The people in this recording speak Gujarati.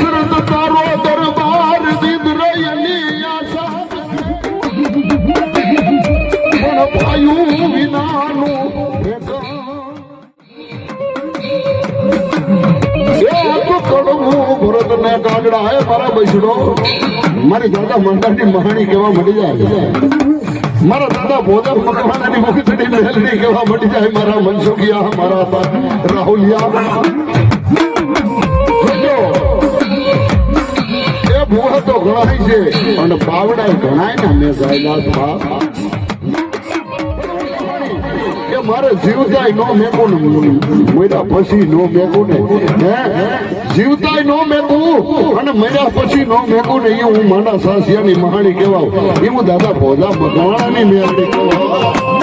દશરથ તારો દરબાર દીધરયની આશા પણ ભાયું વિનાનું ભરત ને કાગડા હે મારા બૈસડો મારી દાદા મંડાની મહાણી કેવા મળી જાય મારા દાદા ભોજન મકવાનાની મુખતડી મહેલની કેવા મળી જાય મારા મનસુખિયા મારા રાહુલિયા એ ભૂવા તો ઘણાય છે અને બાવડા ઘણાય ને મેં ગાયલાસ મારે જીવતાય નો મેકું ને મર્યા પછી નો મેકું ને જીવતાય નો મેકું અને મર્યા પછી નો મેકું ને એ હું મારા સાસિયાની મહાણી કહેવાઉં એ હું દાદા ભોજા મકવાણાની મેળવી કહેવાઉં